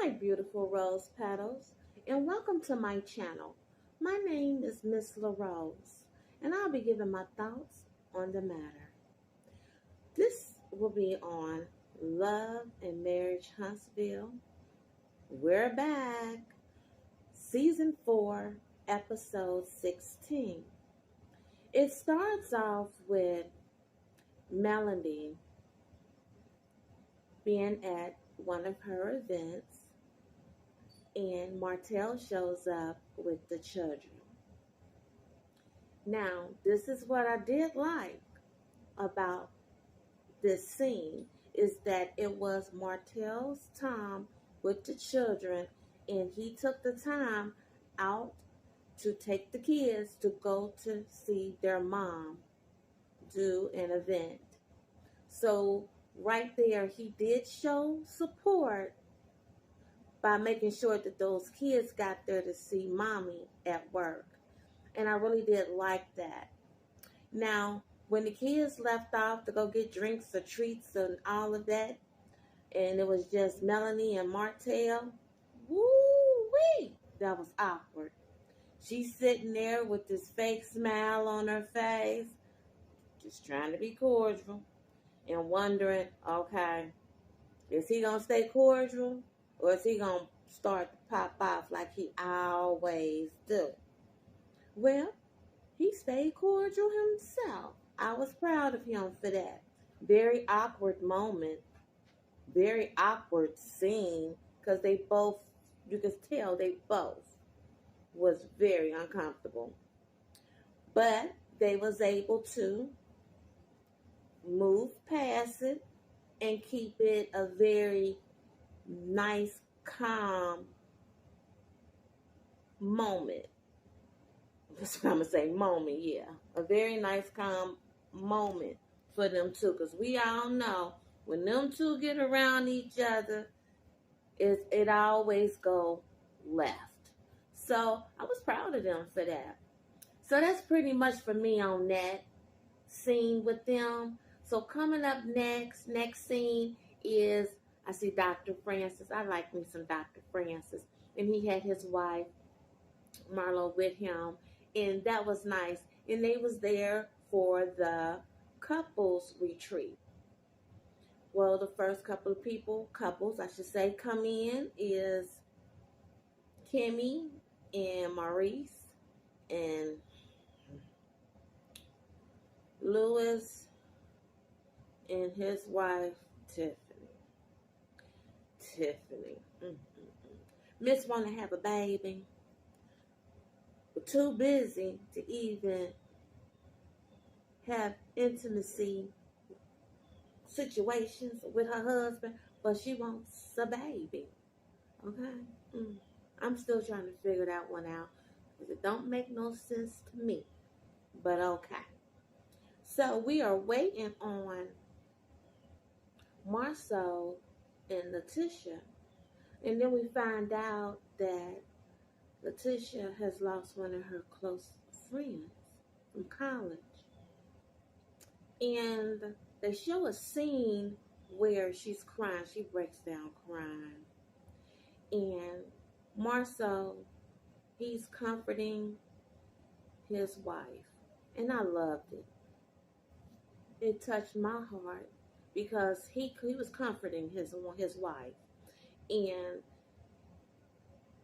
Hi, beautiful rose petals, and welcome to my channel. My name is Miss LaRose, and I'll be giving my thoughts on the matter. This will be on Love and Marriage Huntsville. We're back, Season 4, Episode 16. It starts off with Melanie being at one of her events, and Martell shows up with the children. Now, this is what I did like about this scene is that it was Martell's time with the children, and he took the time out to take the kids to go to see their mom do an event. So right there, he did show support by making sure that those kids got there to see mommy at work. And I really did like that. Now, when the kids left off to go get drinks or treats and all of that, and it was just Melanie and Martell, woo-wee, that was awkward. She's sitting there with this fake smile on her face, just trying to be cordial, and wondering, okay, is he going to stay cordial, or is he going to start to pop off like he always do? Well, he stayed cordial himself. I was proud of him for that. Very awkward moment, very awkward scene, because they both, you could tell they both was very uncomfortable. But they was able to move past it and keep it a very nice, calm moment. That's what I'm going to say, moment, yeah. A very nice, calm moment for them two. Because we all know when them two get around each other, it always go left. So I was proud of them for that. So that's pretty much for me on that scene with them. So coming up next scene is, I see Dr. Francis. I like me some Dr. Francis. And he had his wife, Marlo, with him. And that was nice. And they was there for the couples retreat. Well, the first couples, I should say, come in is Kimmy and Maurice and Lewis and his wife, Tiffany. Miss want to have a baby, but too busy to even have intimacy situations with her husband, but she wants a baby. Okay? I'm still trying to figure that one out because it don't make no sense to me. But okay. So we are waiting on Marceau and Letitia. And then we find out that Letitia has lost one of her close friends from college. And they show a scene where she's crying. She breaks down crying. And Marceau, he's comforting his wife. And I loved it. It touched my heart because he was comforting his wife. And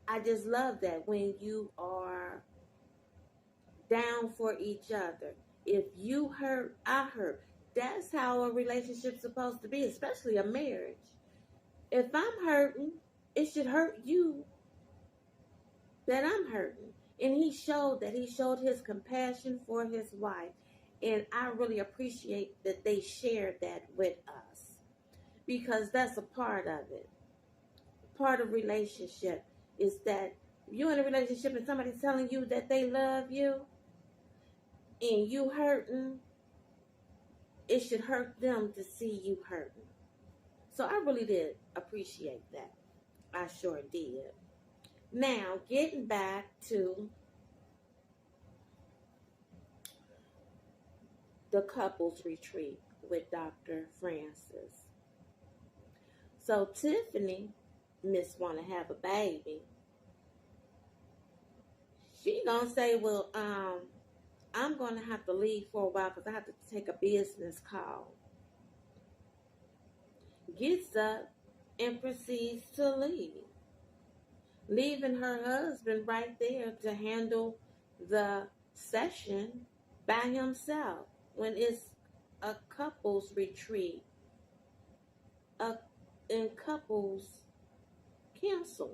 I just love that when you are down for each other. If you hurt, I hurt. That's how a relationship's supposed to be, especially a marriage. If I'm hurting, it should hurt you that I'm hurting. And he showed that. He showed his compassion for his wife. And I really appreciate that they shared that with us. Because that's a part of it. Part of relationship is that you're in a relationship and somebody's telling you that they love you and you hurting, it should hurt them to see you hurting. So I really did appreciate that. I sure did. Now, getting back to the couples retreat with Dr. Francis. So Tiffany Miss want to have a baby, she gonna say, well, I'm gonna have to leave for a while because I have to take a business call. Gets up and proceeds to leave, leaving her husband right there to handle the session by himself when it's a couples retreat, a, in couples counseling.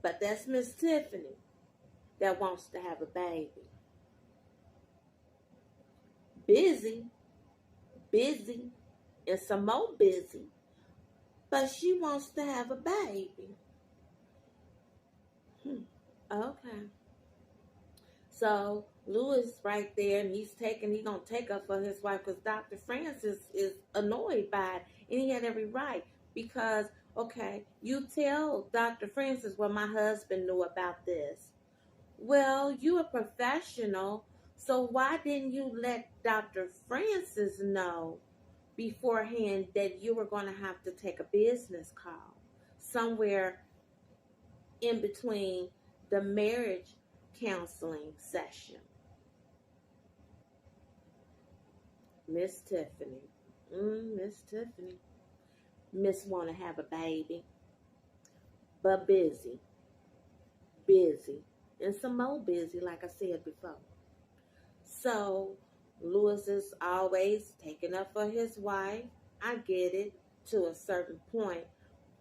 But that's Miss Tiffany that wants to have a baby. Busy, busy, and some more busy, but she wants to have a baby. Okay. So Lewis right there, and he gonna take up for his wife because Dr. Francis is annoyed by it, and he had every right because okay, you tell Dr. Francis, well, my husband knew about this. Well, you a professional, so why didn't you let Dr. Francis know beforehand that you were going to have to take a business call somewhere in between the marriage counseling session? Miss Tiffany. Miss Tiffany. Miss want to have a baby, but busy. Busy. And some more busy, like I said before. So Lewis is always taking up for his wife. I get it to a certain point,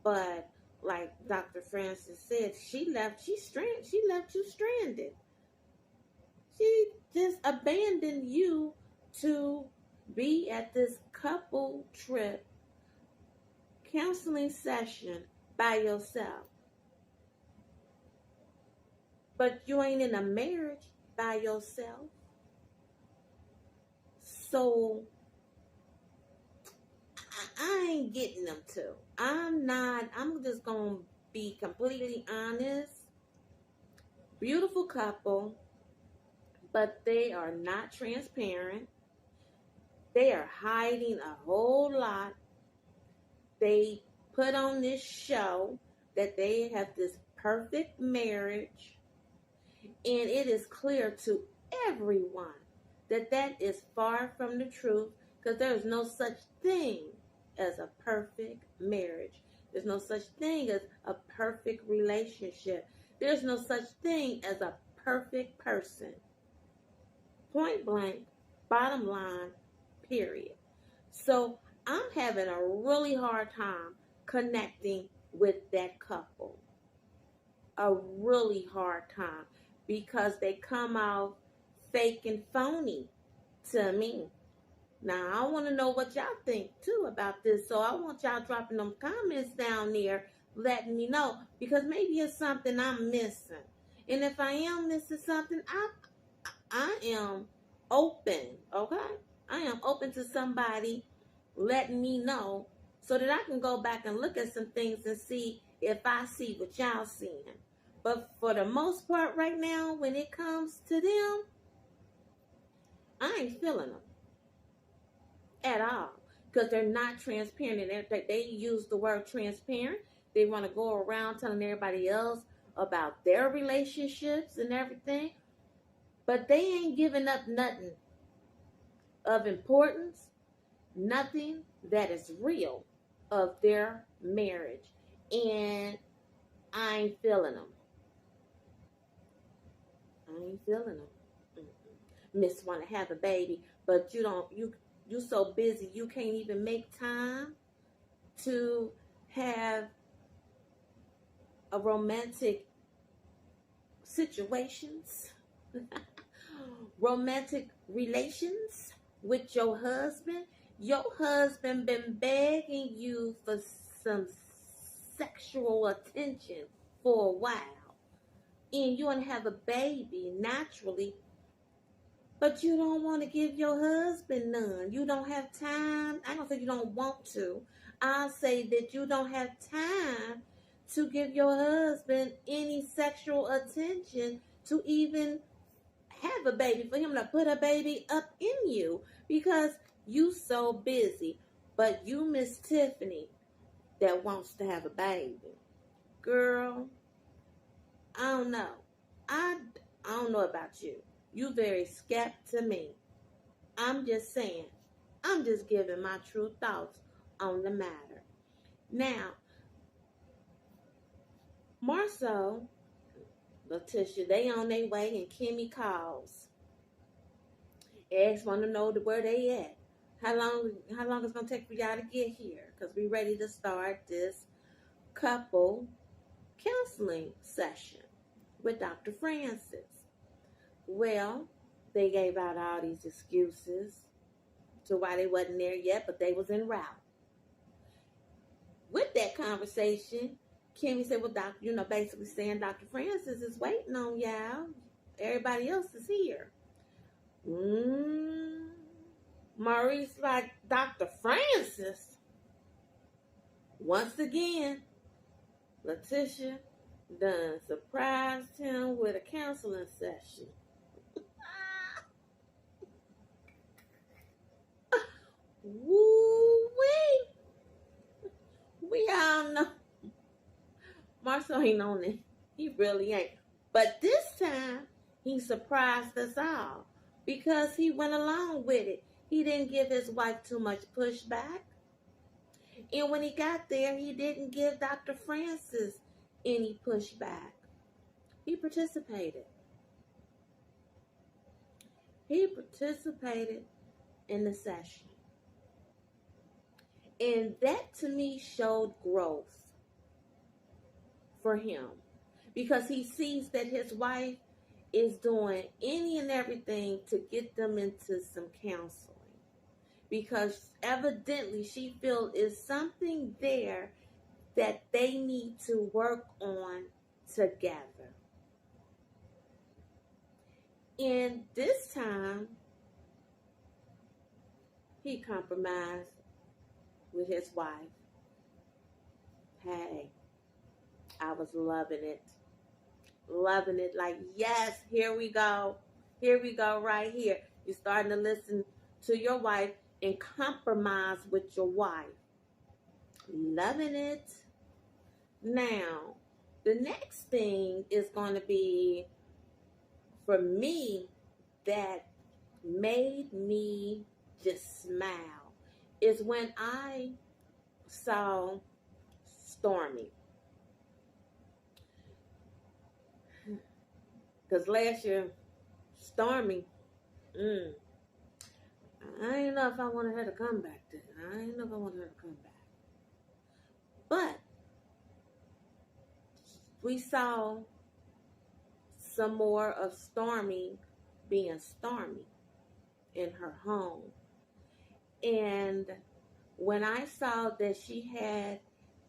but like Dr. Francis said, she left you stranded. She just abandoned you to be at this couple trip counseling session by yourself. But you ain't in a marriage by yourself. So I ain't getting them to. I'm just going to be completely honest. Beautiful couple, but they are not transparent. They are hiding a whole lot. They put on this show that they have this perfect marriage, and it is clear to everyone that that is far from the truth because there is no such thing as a perfect marriage. There's no such thing as a perfect relationship. There's no such thing as a perfect person. Point blank, bottom line, period. So I'm having a really hard time connecting with that couple. A really hard time because they come out fake and phony to me. Now, I want to know what y'all think, too, about this. So I want y'all dropping them comments down there, letting me know. Because maybe it's something I'm missing. And if I am missing something, I am open, okay? I am open to somebody letting me know so that I can go back and look at some things and see if I see what y'all seeing. But for the most part right now, when it comes to them, I ain't feeling them at all because they're not transparent. And they use the word transparent. They want to go around telling everybody else about their relationships and everything, but they ain't giving up nothing of importance, nothing that is real of their marriage. And I ain't feeling them. I ain't feeling them. Miss want to have a baby, but you so busy you can't even make time to have a romantic situations, romantic relations with your husband. Your husband been begging you for some sexual attention for a while, and you want to have a baby naturally, but you don't want to give your husband none. You don't have time. I don't say you don't want to. I'll say that you don't have time to give your husband any sexual attention to even have a baby, for him to put a baby up in you because you so busy. But you, Miss Tiffany, that wants to have a baby. Girl, I don't know. I, I don't know about you. You very skeptic to me. I'm just saying. I'm just giving my true thoughts on the matter. Now, more so, Letitia, they on their way and Kimmy calls. Eggs want to know where they at. How long it's gonna take for y'all to get here? Cause we ready to start this couple counseling session with Dr. Francis. Well, they gave out all these excuses to why they wasn't there yet, but they was en route. With that conversation, Kimmy said, well, basically saying Dr. Francis is waiting on y'all. Everybody else is here. Maurice like, Dr. Francis? Once again, Letitia done surprised him with a counseling session. Woo-wee! We all know Marcel ain't on it. He really ain't. But this time, he surprised us all because he went along with it. He didn't give his wife too much pushback. And when he got there, he didn't give Dr. Francis any pushback. He participated. He participated in the session. And that to me showed growth for him because he sees that his wife is doing any and everything to get them into some counseling because evidently she feels is something there that they need to work on together. And this time, he compromised with his wife. Hey, I was loving it. Loving it. Like, yes, here we go. Here we go right here. You're starting to listen to your wife and compromise with your wife. Loving it. Now, the next thing is going to be, for me, that made me just smile, is when I saw Stormy. Because last year, Stormy, I didn't know if I wanted her to come back then. I didn't know if I wanted her to come back. But we saw some more of Stormy being Stormy in her home. And when I saw that she had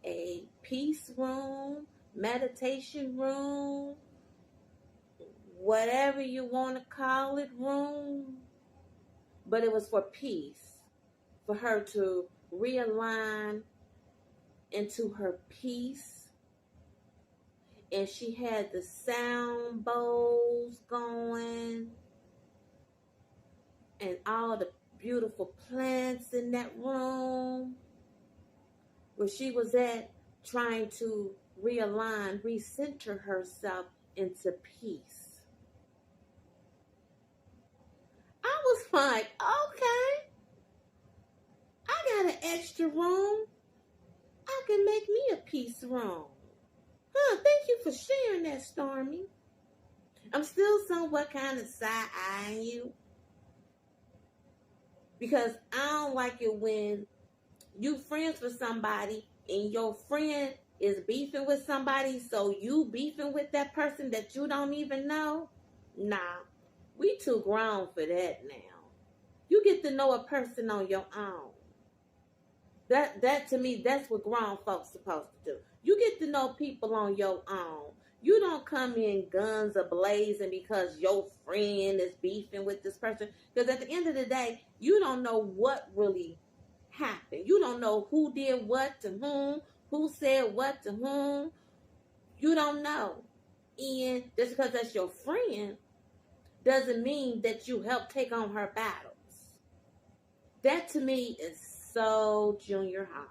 a peace room, meditation room, whatever you want to call it, room, but it was for peace, for her to realign into her peace. And she had the sound bowls going and all the beautiful plants in that room where she was at, trying to realign, recenter herself into peace. I was like, okay, I got an extra room. I can make me a peace room. Thank you for sharing that, Stormy. I'm still somewhat kind of side-eyeing you because I don't like it when you friends with somebody and your friend is beefing with somebody, so you beefing with that person that you don't even know. Nah, we too grown for that now. You get to know a person on your own. That to me, that's what grown folks supposed to do. You get to know people on your own. You don't come in guns a-blazing because your friend is beefing with this person. Because at the end of the day, you don't know what really happened. You don't know who did what to whom, who said what to whom. You don't know. And just because that's your friend doesn't mean that you help take on her battles. That to me is so junior high.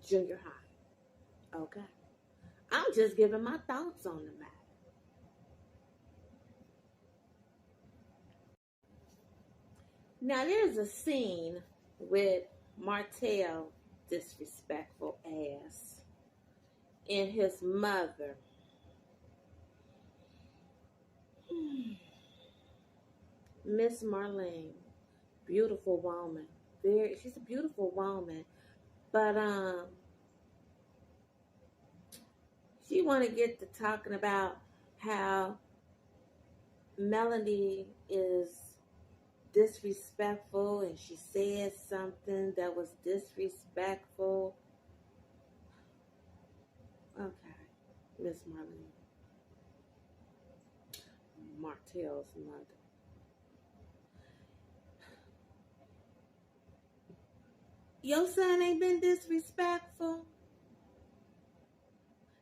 junior high. Okay. I'm just giving my thoughts on the matter. Now, there's a scene with Martell disrespectful ass and his mother. Miss Marlene, beautiful woman. She's a beautiful woman. But she want to get to talking about how Melanie is disrespectful and she said something that was disrespectful. Okay, Miss Marlene, Martell's mother. Your son ain't been disrespectful.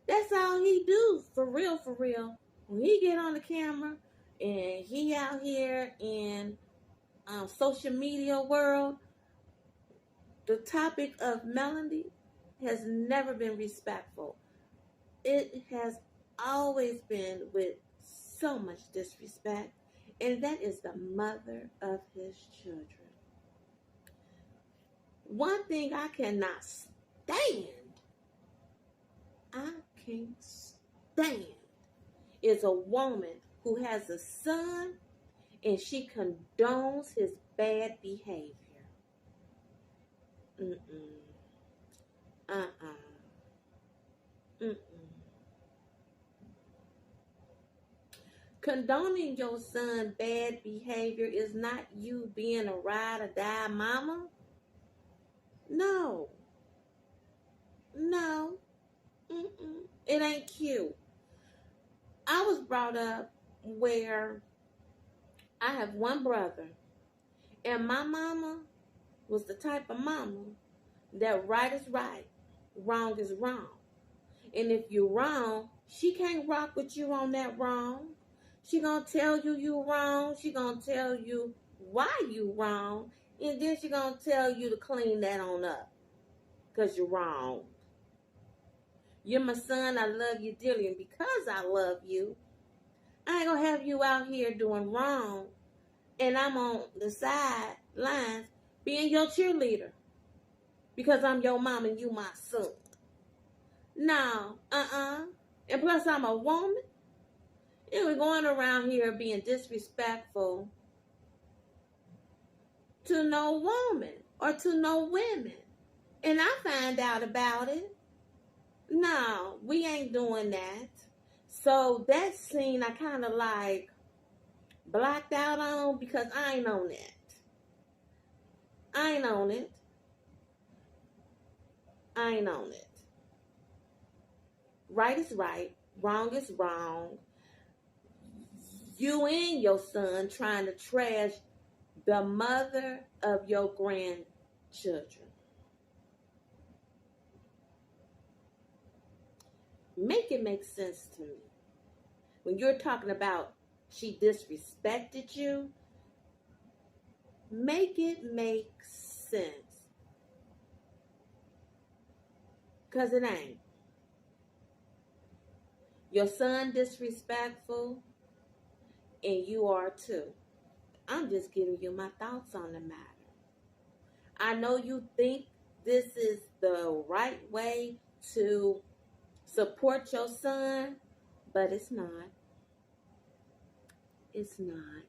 That's all he do, for real, for real. When he get on the camera and he out here in social media world, the topic of Melanie has never been respectful. It has always been with so much disrespect, and that is the mother of his children. One thing I cannot stand, I can't stand, is a woman who has a son and she condones his bad behavior. Mm-mm. Uh-uh. Mm-mm. Condoning your son's bad behavior is not you being a ride or die mama. No. No. Mm-mm. It ain't cute. I was brought up where I have one brother, and my mama was the type of mama that right is right, wrong is wrong. And if you're wrong, she can't rock with you on that wrong. She gonna tell you wrong. She gonna tell you why you wrong. And then she gonna tell you to clean that on up. Because you're wrong. You're my son. I love you dearly. And because I love you, I ain't gonna have you out here doing wrong. And I'm on the sidelines being your cheerleader. Because I'm your mom and you my son. No. And plus I'm a woman. And we're going around here being disrespectful to no woman or to no women. And I find out about it. No, we ain't doing that. So that scene I kind of like blacked out on because I ain't on it. I ain't on it. I ain't on it. Right is right. Wrong is wrong. You and your son trying to trash the mother of your grandchildren. Make it make sense to me. When you're talking about she disrespected you, make it make sense. Because it ain't. Your son disrespectful, and you are too. I'm just giving you my thoughts on the matter. I know you think this is the right way to support your son, but it's not. It's not.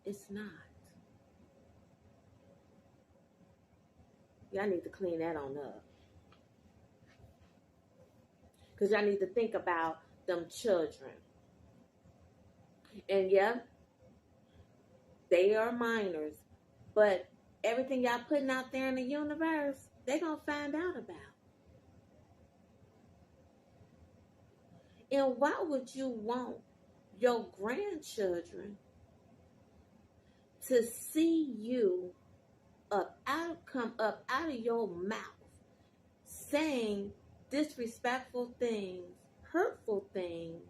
It's not. Y'all need to clean that on up. Because y'all need to think about them children. And yeah, they are minors. But everything y'all putting out there in the universe, they going to find out about. And why would you want your grandchildren to see you come up out of your mouth saying disrespectful things, hurtful things,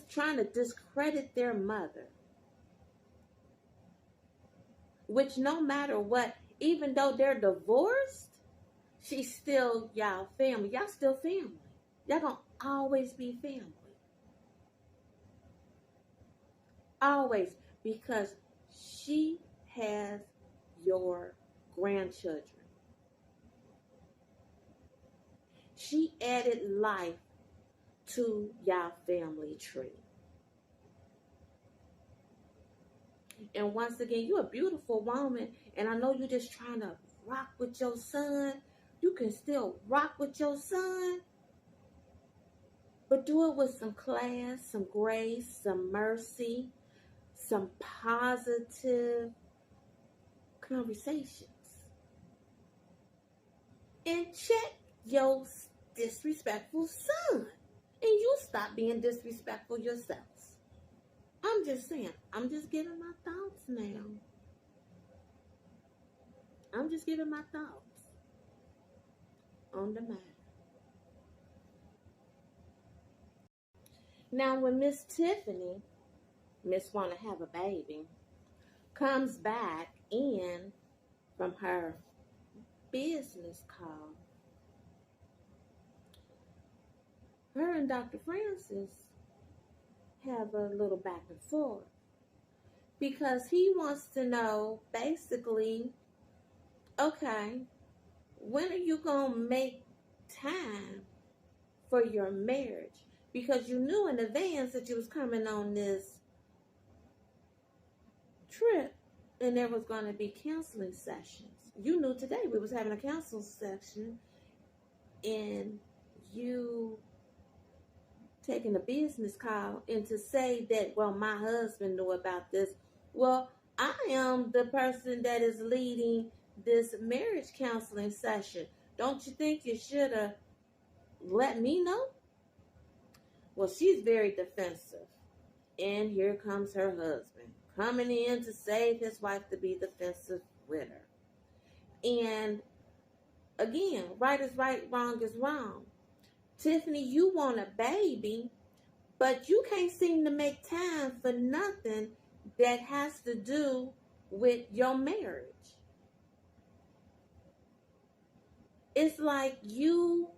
trying to discredit their mother? which no matter what, even though they're divorced, she's still y'all family. Y'all still family. Y'all gonna always be family. Always. Because she has your grandchildren. She added life to y'all family tree. And once again, you're a beautiful woman, and I know you're just trying to rock with your son. You can still rock with your son, but do it with some class, some grace, some mercy, some positive conversations. And check your disrespectful son. And you stop being disrespectful yourselves. I'm just saying, I'm just giving my thoughts now. I'm just giving my thoughts on the matter. Now, when Miss Tiffany, Miss Wanna Have a Baby, comes back in from her business call, her and Dr. Francis have a little back and forth because he wants to know basically, okay, when are you going to make time for your marriage? Because you knew in advance that you was coming on this trip and there was going to be counseling sessions. You knew today we was having a counseling session and you taking a business call and to say that, well, my husband knew about this. Well, I am the person that is leading this marriage counseling session. Don't you think you should have let me know? Well, she's very defensive. And here comes her husband coming in to save his wife to be defensive with her. And again, right is right, wrong is wrong. Tiffany, you want a baby, but you can't seem to make time for nothing that has to do with your marriage. It's like you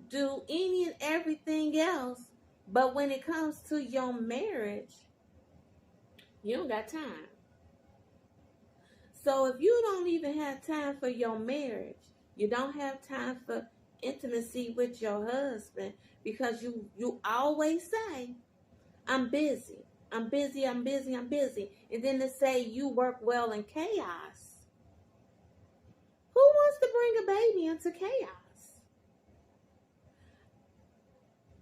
do any and everything else, but when it comes to your marriage, you don't got time. So if you don't even have time for your marriage, you don't have time for intimacy with your husband because you always say, I'm busy. I'm busy, I'm busy, I'm busy. And then to say you work well in chaos. Who wants to bring a baby into chaos?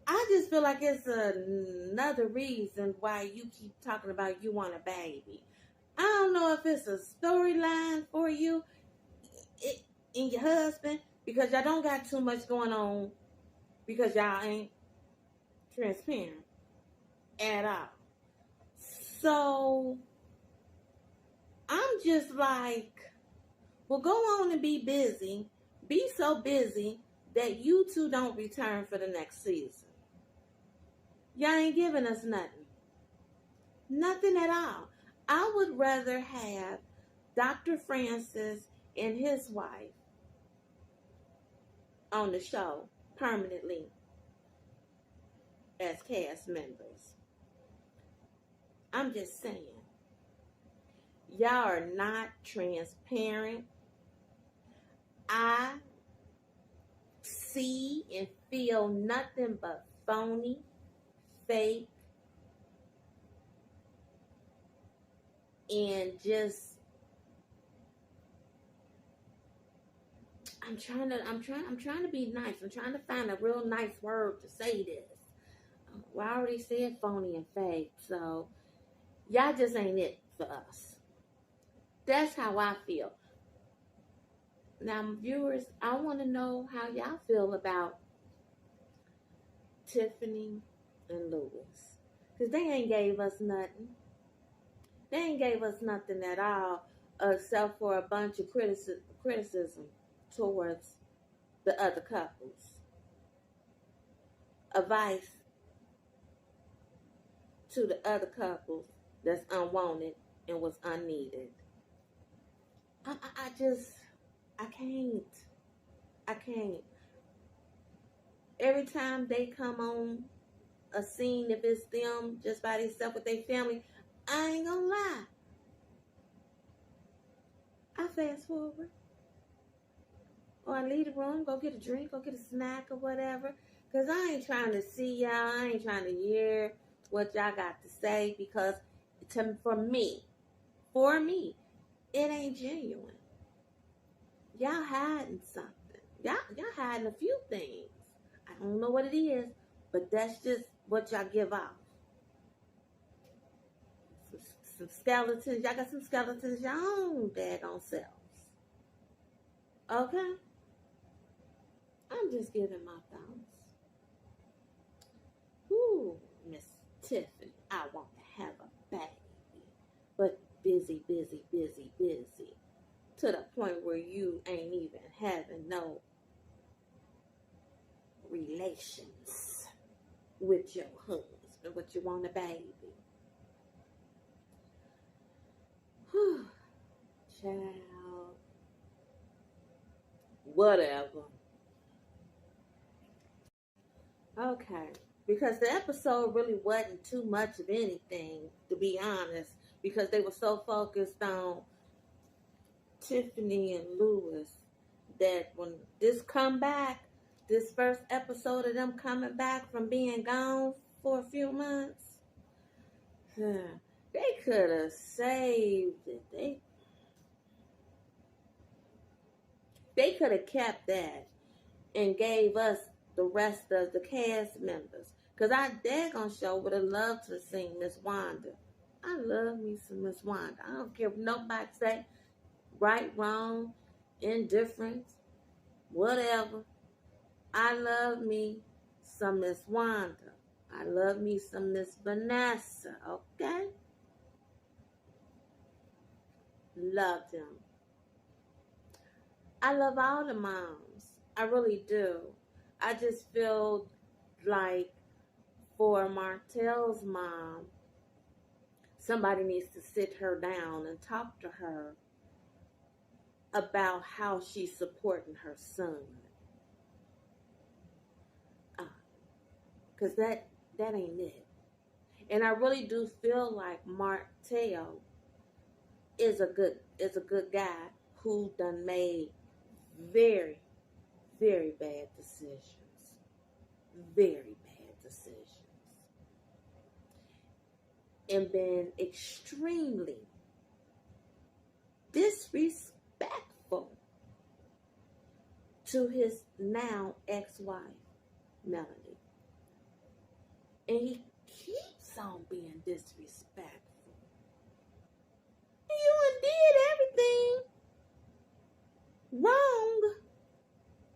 I just feel like it's another reason why you keep talking about you want a baby. I don't know if it's a storyline for you and your husband because y'all don't got too much going on because y'all ain't transparent at all. So I'm just like, well, go on and be busy. Be so busy that you two don't return for the next season. Y'all ain't giving us nothing. Nothing at all. I would rather have Dr. Francis and his wife on the show permanently as cast members. I'm just saying. Y'all are not transparent. I see and feel nothing but phony, fake, and just I'm trying to be nice. I'm trying to find a real nice word to say this. Well, I already said phony and fake, so y'all just ain't it for us. That's how I feel. Now, viewers, I want to know how y'all feel about Tiffany and Lewis. Because they ain't gave us nothing. They ain't gave us nothing at all except for a bunch of criticism towards the other couples. Advice to the other couples that's unwanted and was unneeded. I just, I can't. I can't. Every time they come on a scene, if it's them just by themselves with their family, I ain't gonna lie. I fast forward. Or I leave the room, go get a drink, go get a snack or whatever. Because I ain't trying to see y'all. I ain't trying to hear what y'all got to say. Because for me, it ain't genuine. Y'all hiding something. Y'all hiding a few things. I don't know what it is, but that's just what y'all give off. Some skeletons. Y'all got some skeletons y'all own daggone selves. Okay? I'm just giving my thoughts. Ooh, Miss Tiffany, I want to have a baby. But busy. To the point where you ain't even having no relations with your husband, but you want a baby. Whew. Child. Whatever. Okay. Because the episode really wasn't too much of anything, to be honest. Because they were so focused on Tiffany and Lewis that when this first episode of them coming back from being gone for a few months, they could have saved it. They could have kept that and gave us the rest of the cast members. Because I daggone sure would have loved to have seen Miss Wanda. I love me some Miss Wanda. I don't care what nobody say. Right, wrong, indifference, whatever. I love me some Miss Wanda. I love me some Miss Vanessa, okay? Love them. I love all the moms. I really do. I just feel like for Martell's mom, somebody needs to sit her down and talk to her about how she's supporting her son. Because that ain't it. And I really do feel like Martell is a good guy who done made very, very bad decisions. Very bad decisions. And been extremely disrespectful to his now ex-wife, Melanie. And he keeps on being disrespectful. You did everything wrong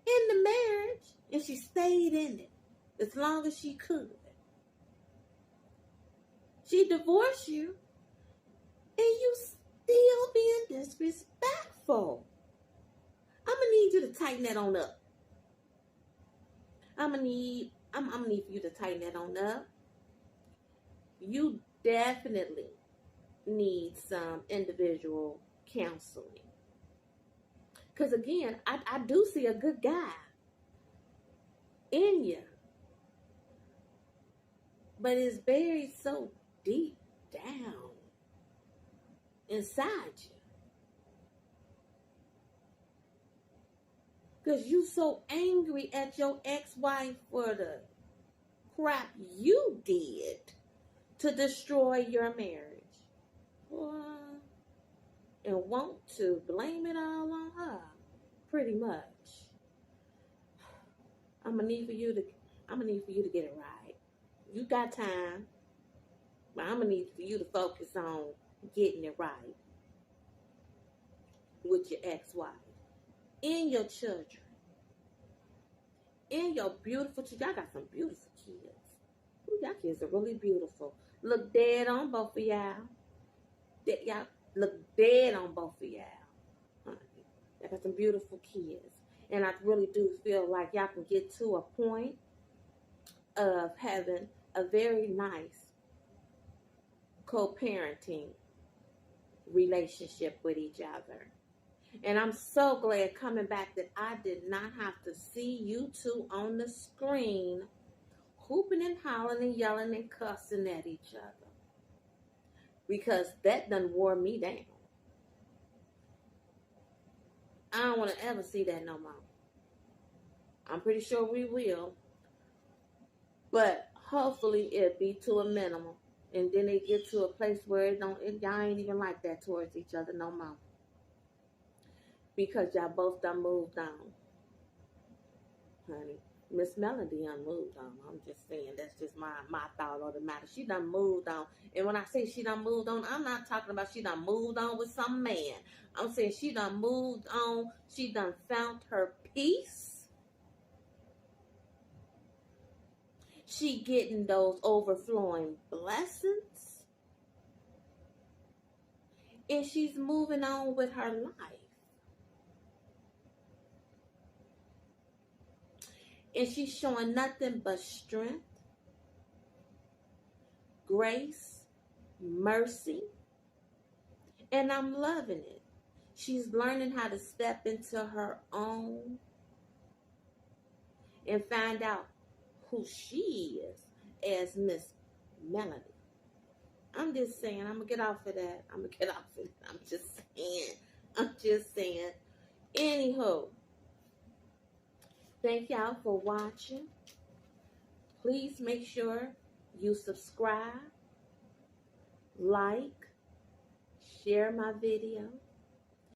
in the marriage, and she stayed in it as long as she could. She divorced you, and you still being disrespectful. I'm gonna need you to tighten that on up. I'm gonna need for you to tighten that on up. You definitely need some individual counseling. Because again, I do see a good guy in you. But it's buried so deep down inside you. Because you so angry at your ex-wife for the crap you did to destroy your marriage. And want to blame it all on her. Pretty much. I'm gonna need for you to get it right. You got time, but I'm gonna need for you to focus on getting it right with your ex-wife, and your children, and your beautiful children. Y'all got some beautiful kids. Ooh, y'all kids are really beautiful. Look dead on both of y'all. Y'all look dead on both of y'all. Y'all got some beautiful kids. And I really do feel like y'all can get to a point of having a very nice co-parenting relationship with each other. And I'm so glad coming back that I did not have to see you two on the screen hooping and hollering and yelling and cussing at each other. Because that done wore me down. I don't want to ever see that no more. I'm pretty sure we will. But hopefully it'll be to a minimum. And then they get to a place where y'all ain't even like that towards each other no more. Because y'all both done moved on. Honey. Miss Melody done moved on. I'm just saying, that's just my thought on the matter. She done moved on. And when I say she done moved on, I'm not talking about she done moved on with some man. I'm saying she done moved on. She done found her peace. She getting those overflowing blessings. And she's moving on with her life. And she's showing nothing but strength, grace, mercy. And I'm loving it. She's learning how to step into her own and find out who she is as Miss Melody. I'm just saying, I'm going to get off of that. I'm just saying. Anywho, thank y'all for watching. Please make sure you subscribe, like, share my video.